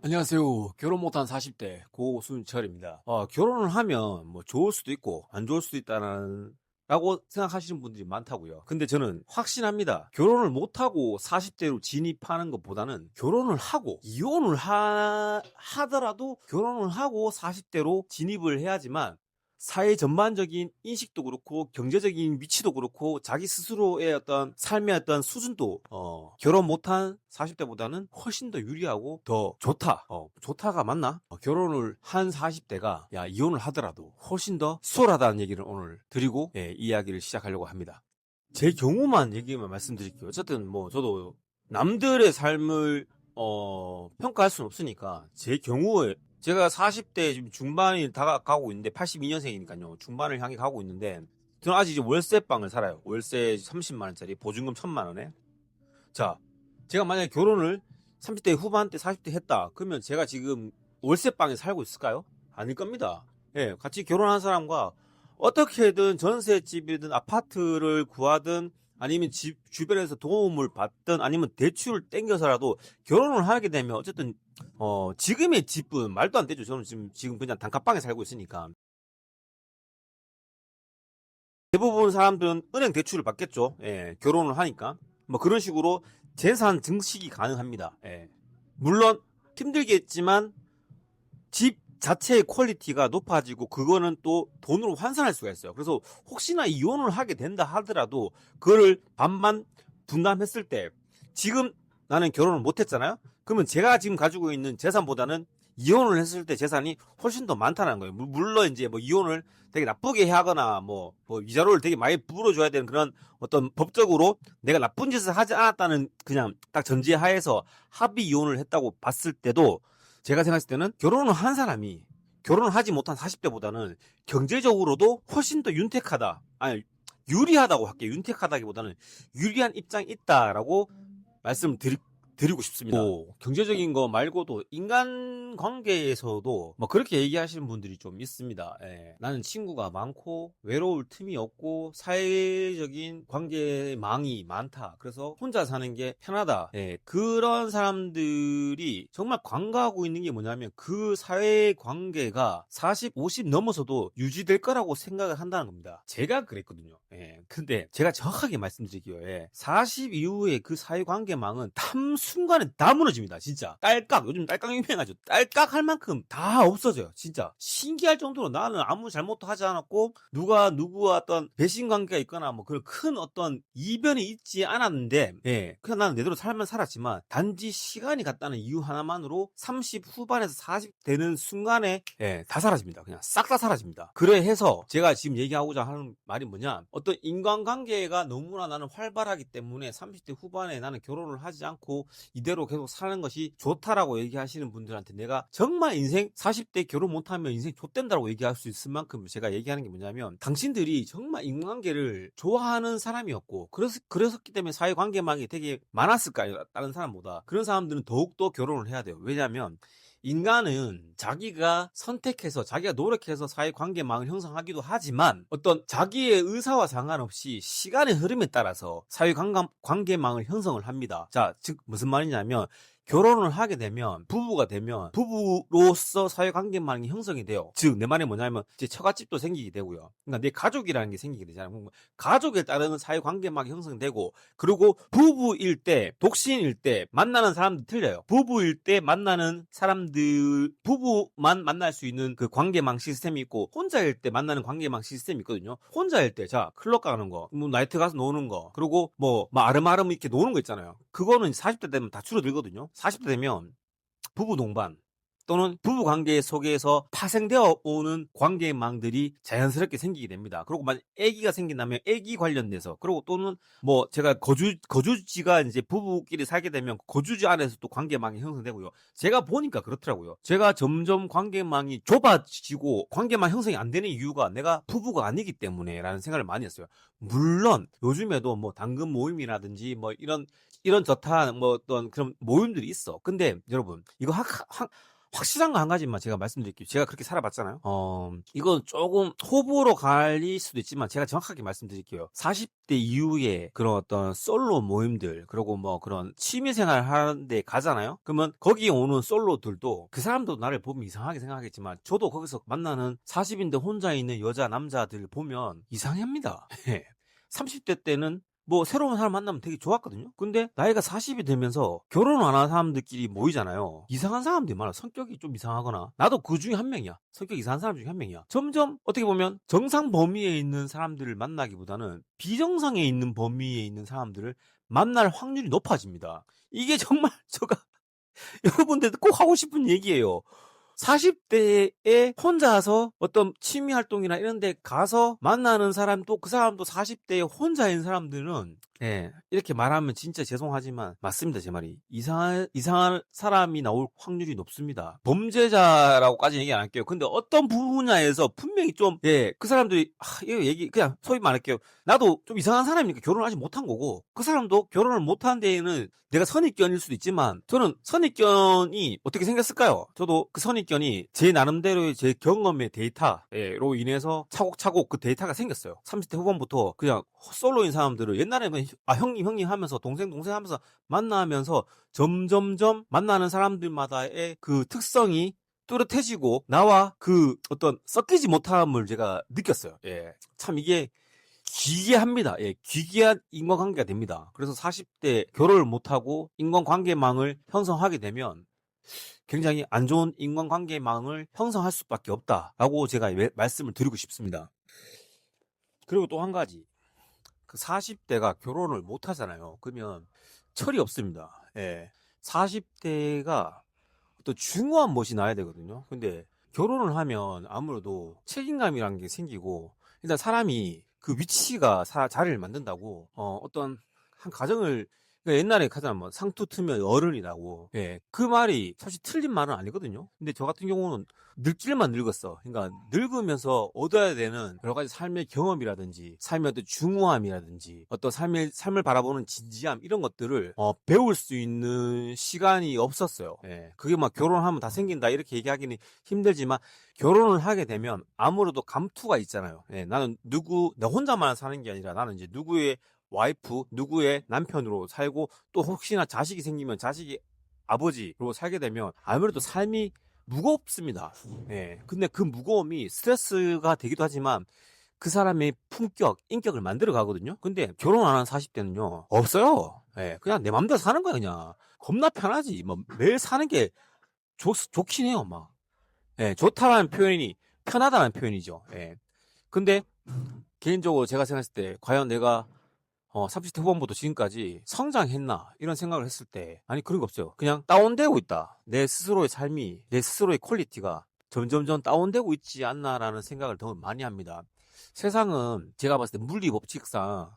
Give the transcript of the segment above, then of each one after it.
안녕하세요. 결혼 못한 40대 고순철입니다. 결혼을 하면 뭐 좋을 수도 있고 안 좋을 수도 있다는 라고 생각하시는 분들이 많다고요. 근데 저는 확신합니다. 결혼을 못하고 40대로 진입하는 것보다는 결혼을 하고 이혼을 하더라도 결혼을 하고 40대로 진입을 해야지만 사회 전반적인 인식도 그렇고 경제적인 위치도 그렇고 자기 스스로의 어떤 삶의 어떤 수준도 결혼 못한 40대보다는 훨씬 더 유리하고 더 좋다. 좋다가 맞나? 결혼을 한 40대가 이혼을 하더라도 훨씬 더 수월하다는 얘기를 오늘 드리고 이야기를 시작하려고 합니다. 제 경우만 얘기만 말씀드릴게요. 어쨌든 뭐 저도 남들의 삶을 평가할 수는 없으니까 제 경우에 제가 40대 지금 중반이 다가가고 있는데 82년생이니까요. 중반을 향해 가고 있는데 저는 아직 이제 월세방을 살아요. 월세 30만 원짜리 보증금 1,000만 원에. 자, 제가 만약에 결혼을 30대 후반 때 40대 했다. 그러면 제가 지금 월세방에 살고 있을까요? 아닐 겁니다. 예, 같이 결혼한 사람과 어떻게든 전셋집이든 아파트를 구하든 아니면 집 주변에서 도움을 받든 아니면 대출을 땡겨서라도 결혼을 하게 되면 어쨌든 지금의 집은 말도 안 되죠. 저는 지금 그냥 단칸방에 살고 있으니까. 대부분 사람들은 은행 대출을 받겠죠. 예, 결혼을 하니까. 뭐 그런 식으로 재산 증식이 가능합니다. 예. 물론 힘들겠지만 집 자체의 퀄리티가 높아지고 그거는 또 돈으로 환산할 수가 있어요. 그래서 혹시나 이혼을 하게 된다 하더라도 그거를 반반 분담했을 때 지금 나는 결혼을 못 했잖아요. 그러면 제가 지금 가지고 있는 재산보다는 이혼을 했을 때 재산이 훨씬 더 많다는 거예요. 물론 이제 뭐 이혼을 되게 나쁘게 하거나 뭐 위자료를 되게 많이 불어줘야 되는 그런 어떤 법적으로 내가 나쁜 짓을 하지 않았다는 그냥 딱 전제하에서 합의 이혼을 했다고 봤을 때도 제가 생각했을 때는 결혼을 한 사람이 결혼을 하지 못한 40대보다는 경제적으로도 훨씬 더 윤택하다. 아니, 유리하다고 할게요. 윤택하다기보다는 유리한 입장이 있다라고 말씀드리고 싶습니다. 경제적인 거 말고도 인간 관계에서도 뭐 그렇게 얘기하시는 분들이 좀 있습니다. 예. 나는 친구가 많고 외로울 틈이 없고 사회적인 관계망이 많다. 그래서 혼자 사는 게 편하다. 예. 그런 사람들이 정말 관가하고 있는 게 뭐냐면 그 사회 관계가 40, 50 넘어서도 유지될 거라고 생각을 한다는 겁니다. 제가 그랬거든요. 예. 근데 제가 정확하게 말씀드릴게요. 예. 40 이후에 그 사회 관계망은 순간에 다 무너집니다. 진짜 딸깍, 요즘 딸깍 유명하죠. 딸깍 할 만큼 다 없어져요. 진짜 신기할 정도로 나는 아무 잘못도 하지 않았고 누가 누구와 어떤 배신 관계가 있거나 뭐 그런 큰 어떤 이변이 있지 않았는데 그냥 나는 내대로 살면 살았지만 단지 시간이 갔다는 이유 하나만으로 30 후반에서 40 되는 순간에 다 사라집니다. 그냥 싹 다 사라집니다. 그래 해서 제가 지금 얘기하고자 하는 말이 뭐냐, 어떤 인간관계가 너무나 나는 활발하기 때문에 30대 후반에 나는 결혼을 하지 않고 이대로 계속 사는 것이 좋다라고 얘기하시는 분들한테 내가 정말 인생 40대 결혼 못하면 인생 좆된다라고 얘기할 수 있을 만큼 제가 얘기하는 게 뭐냐면, 당신들이 정말 인간관계를 좋아하는 사람이었고 그랬었기 때문에 사회관계망이 되게 많았을까요? 다른 사람보다. 그런 사람들은 더욱더 결혼을 해야 돼요. 왜냐하면 인간은 자기가 선택해서 자기가 노력해서 사회관계망을 형성하기도 하지만 어떤 자기의 의사와 상관없이 시간의 흐름에 따라서 사회관계망을 형성을 합니다. 자, 즉 무슨 말이냐면 결혼을 하게 되면 부부가 되면 부부로서 사회관계망이 형성이 돼요. 즉 내 말이 뭐냐면 이제 처갓집도 생기게 되고요. 그러니까 내 가족이라는 게 생기게 되잖아요. 가족에 따르는 사회관계망이 형성되고, 그리고 부부일 때 독신일 때 만나는 사람들 틀려요. 부부일 때 만나는 사람들, 부부만 만날 수 있는 그 관계망 시스템이 있고 혼자일 때 만나는 관계망 시스템이 있거든요. 혼자일 때 자 클럽 가는 거, 뭐 나이트 가서 노는 거, 그리고 뭐 아름아름 이렇게 노는 거 있잖아요. 그거는 40대 되면 다 줄어들거든요. 40대 되면 부부 동반 또는 부부 관계 속에서 파생되어 오는 관계망들이 자연스럽게 생기게 됩니다. 그리고 만약 아기가 생긴다면 아기 관련돼서, 그리고 또는 뭐 제가 거주지가 이제 부부끼리 살게 되면 거주지 안에서 또 관계망이 형성되고요. 제가 보니까 그렇더라고요. 제가 점점 관계망이 좁아지고 관계망 형성이 안 되는 이유가 내가 부부가 아니기 때문에라는 생각을 많이 했어요. 물론 요즘에도 뭐 당근 모임이라든지 뭐 이런 저타 뭐 어떤 그런 모임들이 있어. 근데 여러분 이거 확실한 거 한 가지만 제가 말씀드릴게요. 제가 그렇게 살아봤잖아요. 이건 조금 호불호로 갈릴 수도 있지만 제가 정확하게 말씀드릴게요. 40대 이후에 그런 어떤 솔로 모임들, 그리고 뭐 그런 취미생활 하는데 가잖아요. 그러면 거기 오는 솔로들도 그 사람도 나를 보면 이상하게 생각하겠지만 저도 거기서 만나는 40인데 혼자 있는 여자, 남자들 보면 이상합니다. 30대 때는 뭐 새로운 사람 만나면 되게 좋았거든요. 근데 나이가 40이 되면서 결혼 안 한 사람들끼리 모이잖아요. 이상한 사람들이 많아. 성격이 좀 이상하거나 나도 그 중에 한 명이야. 성격 이상한 사람 중에 한 명이야. 점점 어떻게 보면 정상 범위에 있는 사람들을 만나기보다는 비정상에 있는 범위에 있는 사람들을 만날 확률이 높아집니다. 이게 정말 제가 여러분들도 꼭 하고 싶은 얘기예요. 40대에 혼자서 어떤 취미 활동이나 이런 데 가서 만나는 사람도 그 사람도 40대에 혼자인 사람들은 이렇게 말하면 진짜 죄송하지만 맞습니다. 제 말이. 이상한 사람이 나올 확률이 높습니다. 범죄자라고까지 얘기 안 할게요. 근데 어떤 분야에서 분명히 좀 그 사람들이 이거 얘기 그냥 소위 말할게요. 나도 좀 이상한 사람이니까 결혼을 아직 못한 거고 그 사람도 결혼을 못한 데에는 내가 선입견일 수도 있지만 저는 선입견이 어떻게 생겼을까요? 저도 그 선입견이 제 나름대로의 제 경험의 데이터로 인해서 차곡차곡 그 데이터가 생겼어요. 30대 후반부터 그냥 솔로인 사람들을 옛날에는 형님 하면서 동생 하면서 만나면서 점점점 만나는 사람들마다의 그 특성이 뚜렷해지고 나와 그 어떤 섞이지 못함을 제가 느꼈어요. 참 이게 기괴합니다. 기괴한 인간관계가 됩니다. 그래서 40대 결혼을 못하고 인간관계망을 형성하게 되면 굉장히 안 좋은 인간관계망을 형성할 수밖에 없다라고 제가 말씀을 드리고 싶습니다. 그리고 또 한 가지. 그 40대가 결혼을 못 하잖아요. 그러면 철이 없습니다. 40대가 또 중요한 멋이 나야 되거든요. 근데 결혼을 하면 아무래도 책임감이라는 게 생기고 일단 사람이 그 위치가 자리를 만든다고 어떤 한 가정을 그러니까 옛날에 하잖아 뭐 상투 트면 어른이라고 그 말이 사실 틀린 말은 아니거든요. 근데 저 같은 경우는 늙길만 늙었어. 그러니까 늙으면서 얻어야 되는 여러 가지 삶의 경험이라든지 삶의 어떤 중후함이라든지 어떤 삶을 바라보는 진지함 이런 것들을 배울 수 있는 시간이 없었어요. 그게 막 결혼하면 다 생긴다 이렇게 얘기하기는 힘들지만 결혼을 하게 되면 아무래도 감투가 있잖아요. 나는 나 혼자만 사는 게 아니라 나는 이제 누구의 와이프, 누구의 남편으로 살고 또 혹시나 자식이 생기면 자식이 아버지로 살게 되면 아무래도 삶이 무겁습니다. 근데 그 무거움이 스트레스가 되기도 하지만 그 사람의 품격, 인격을 만들어 가거든요. 근데 결혼 안 한 40대는요, 없어요. 그냥 내 맘대로 사는 거야, 그냥. 겁나 편하지. 뭐 매일 사는 게 좋긴 해요, 막. 좋다라는 표현이 편하다는 표현이죠. 근데 개인적으로 제가 생각했을 때 과연 내가 30대 후반부터 지금까지 성장했나 이런 생각을 했을 때 아니 그런 거 없어요. 그냥 다운되고 있다. 내 스스로의 삶이 내 스스로의 퀄리티가 점점점 다운되고 있지 않나라는 생각을 더 많이 합니다. 세상은 제가 봤을 때 물리 법칙상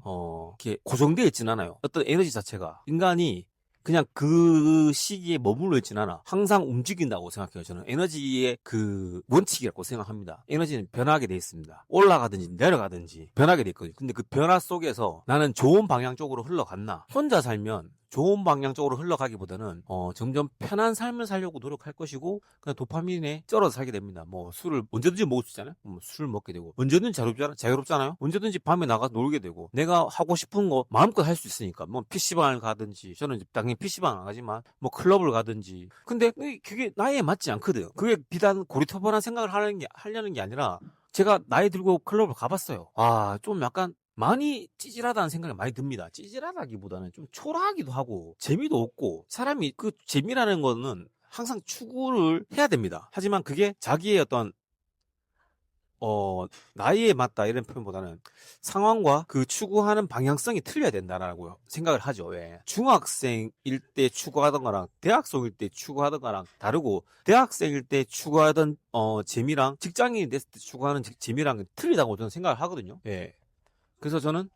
이렇게 고정되어 있진 않아요. 어떤 에너지 자체가 인간이 그냥 그 시기에 머물러 있진 않아. 항상 움직인다고 생각해요. 저는 에너지의 그 원칙이라고 생각합니다. 에너지는 변하게 돼 있습니다. 올라가든지 내려가든지 변하게 돼 있거든요. 근데 그 변화 속에서 나는 좋은 방향 쪽으로 흘러갔나? 혼자 살면 좋은 방향 쪽으로 흘러가기보다는 점점 편한 삶을 살려고 노력할 것이고 그냥 도파민에 쩔어서 살게 됩니다. 뭐 술을 언제든지 먹을 수 있잖아요. 술을 먹게 되고 언제든지 자유롭잖아요. 언제든지 밤에 나가서 놀게 되고 내가 하고 싶은 거 마음껏 할 수 있으니까 뭐 PC방을 가든지 저는 이제 당연히 PC방 안 가지만 뭐 클럽을 가든지 근데 그게 나이에 맞지 않거든. 그게 비단 고리타분한 생각을 하려는 게 아니라 제가 나이 들고 클럽을 가봤어요. 좀 약간 많이 찌질하다는 생각이 많이 듭니다. 찌질하다기보다는 좀 초라하기도 하고 재미도 없고 사람이 그 재미라는 거는 항상 추구를 해야 됩니다. 하지만 그게 자기의 어떤 나이에 맞다 이런 표현보다는 상황과 그 추구하는 방향성이 틀려야 된다라고 생각을 하죠. 왜? 중학생일 때 추구하던 거랑 대학생일 때 추구하던 거랑 다르고 대학생일 때 추구하던 재미랑 직장인이 됐을 때 추구하는 재미랑 틀리다고 저는 생각을 하거든요. 그래서 저는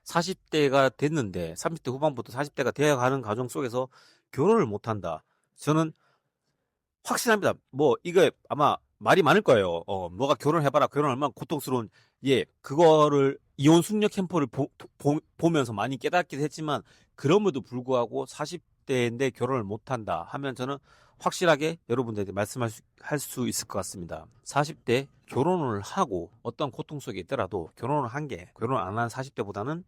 40대가 됐는데 30대 후반부터 40대가 되어가는 과정 속에서 결혼을 못한다. 저는 확신합니다. 뭐 이거 아마 말이 많을 거예요. 너가 결혼해봐라. 결혼 얼마나 고통스러운 그거를 이혼 숙녀 캠프를 보면서 많이 깨닫기도 했지만 그럼에도 불구하고 40대인데 결혼을 못한다 하면 저는 확실하게 여러분들에게 할 수 있을 것 같습니다. 40대 결혼을 하고 어떤 고통 속에 있더라도 결혼을 한 게 결혼 안 한 40대보다는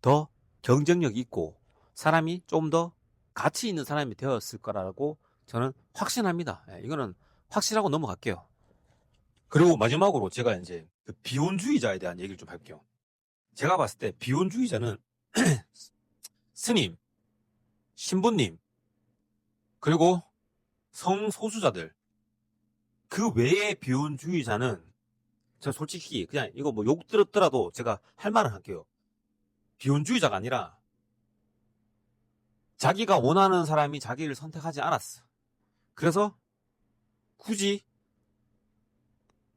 더 경쟁력이 있고 사람이 좀 더 가치 있는 사람이 되었을 거라고 저는 확신합니다. 이거는 확신하고 넘어갈게요. 그리고 마지막으로 제가 이제 그 비혼주의자에 대한 얘기를 좀 할게요. 제가 봤을 때 비혼주의자는 스님, 신부님, 그리고 성소수자들, 그 외의 비혼주의자는 제가 솔직히 그냥 이거 뭐 욕 들었더라도 제가 할 말은 할게요. 비혼주의자가 아니라 자기가 원하는 사람이 자기를 선택하지 않았어. 그래서 굳이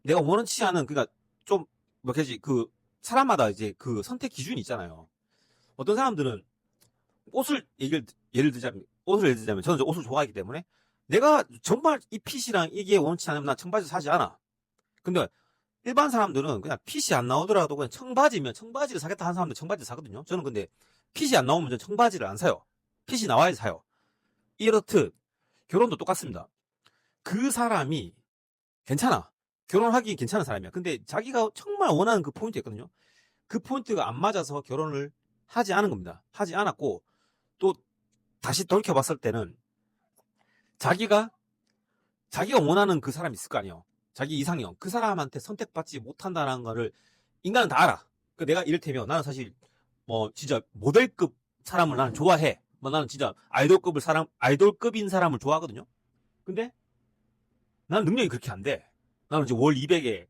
내가 원치 않은, 그러니까 좀 뭐지, 그 사람마다 이제 그 선택 기준이 있잖아요. 어떤 사람들은 예를 들자면 저는 옷을 좋아하기 때문에 내가 정말 이 핏이랑 이게 원치 않으면 난 청바지 사지 않아. 근데 일반 사람들은 그냥 핏이 안 나오더라도 그냥 청바지면 청바지를 사겠다 하는 사람들 청바지를 사거든요. 저는 근데 핏이 안 나오면 청바지를 안 사요. 핏이 나와야 사요. 이렇듯 결혼도 똑같습니다. 그 사람이 괜찮아. 결혼하기 괜찮은 사람이야. 근데 자기가 정말 원하는 그 포인트 있거든요. 그 포인트가 안 맞아서 결혼을 하지 않은 겁니다. 하지 않았고, 또 다시 돌이켜봤을 때는 자기가 원하는 그 사람이 있을 거 아니에요. 자기 이상형. 그 사람한테 선택받지 못한다는 거를 인간은 다 알아. 내가 이를테면 나는 사실 뭐 진짜 모델급 사람을 나는 좋아해. 뭐 나는 진짜 아이돌급인 사람을 좋아하거든요. 근데 나는 능력이 그렇게 안 돼. 나는 이제 월 200에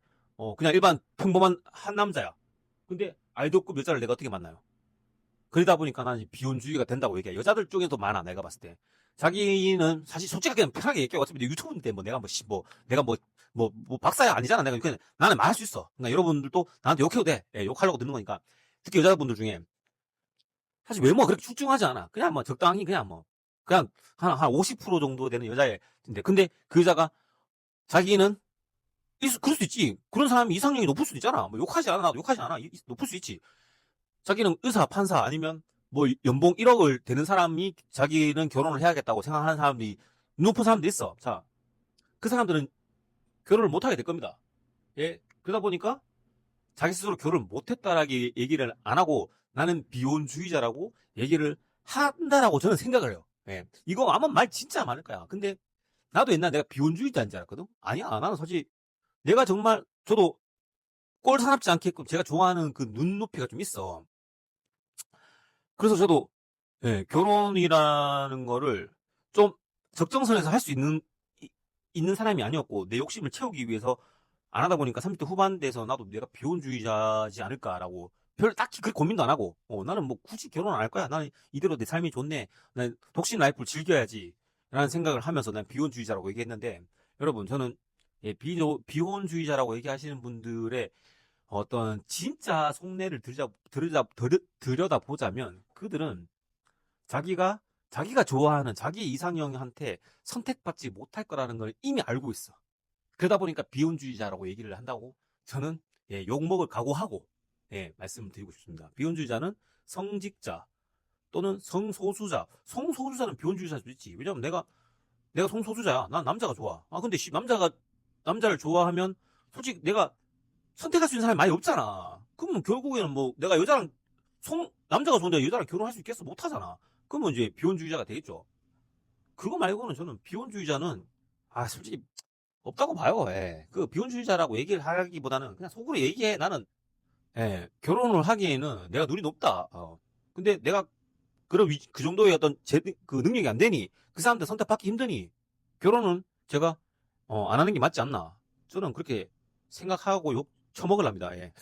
그냥 일반 평범한 한 남자야. 근데 아이돌급 여자를 내가 어떻게 만나요? 그러다 보니까 나는 비혼주의가 된다고 얘기해. 여자들 중에도 많아, 내가 봤을 때. 자기는 사실 솔직하게 편하게 얘기해. 어차피 유튜브인데 뭐 내가 내가 박사야 아니잖아. 내가 그냥 나는 말할 수 있어. 그러니까 여러분들도 나한테 욕해도 돼. 예, 욕하려고 듣는 거니까. 특히 여자분들 중에 사실 외모가 그렇게 출중하지 않아. 그냥 뭐 적당히 그냥 한 50% 정도 되는 여자인데 근데 그 여자가 자기는 그럴 수 있지. 그런 사람이 이상형이 높을 수도 있잖아. 뭐 욕하지 않아. 높을 수 있지. 자기는 의사, 판사 아니면 뭐 연봉 1억을 되는 사람이 자기는 결혼을 해야겠다고 생각하는 사람들이 높은 사람도 있어. 자, 그 사람들은 결혼을 못 하게 될 겁니다. 예. 그러다 보니까 자기 스스로 결혼을 못 했다라고 얘기를 안 하고 나는 비혼주의자라고 얘기를 한다라고 저는 생각을 해요. 예. 이거 아마 말 진짜 많을 거야. 근데 나도 옛날에 내가 비혼주의자인 줄 알았거든? 아니야. 나는 사실 내가 정말 저도 꼴 사납지 않게끔 제가 좋아하는 그 눈높이가 좀 있어. 그래서 저도 예, 결혼이라는 거를 좀 적정선에서 할 수 있는 사람이 아니었고 내 욕심을 채우기 위해서 안 하다 보니까 30대 후반 돼서 나도 내가 비혼주의자지 않을까라고 별 딱히 그 고민도 안 하고 나는 뭐 굳이 결혼 안 할 거야. 나는 이대로 내 삶이 좋네. 난 독신 라이프를 즐겨야지 라는 생각을 하면서 난 비혼주의자라고 얘기했는데 여러분 저는 예, 비혼주의자라고 얘기하시는 분들의 어떤 진짜 속내를 들여다보자면 그들은 자기가 좋아하는 자기 이상형한테 선택받지 못할 거라는 걸 이미 알고 있어. 그러다 보니까 비혼주의자라고 얘기를 한다고 저는 예, 욕먹을 각오하고 예, 말씀드리고 싶습니다. 비혼주의자는 성직자 또는 성소수자는 비혼주의자일 수 있지. 왜냐면 내가 성소수자야. 난 남자가 좋아. 근데 남자를 좋아하면 솔직히 내가 선택할 수 있는 사람이 많이 없잖아. 그러면 결국에는 뭐 내가 남자가 좋은데 여자랑 결혼할 수 있겠어? 못 하잖아. 그러면 이제 비혼주의자가 되겠죠. 그거 말고는 저는 비혼주의자는 솔직히 없다고 봐요. 예. 그 비혼주의자라고 얘기를 하기보다는 그냥 속으로 얘기해. 나는 예, 결혼을 하기에는 내가 눈이 높다. 근데 내가 그 정도의 어떤 그 능력이 안 되니 그 사람들 선택받기 힘드니 결혼은 제가 안 하는 게 맞지 않나. 저는 그렇게 생각하고 욕 처먹으랍니다. 예.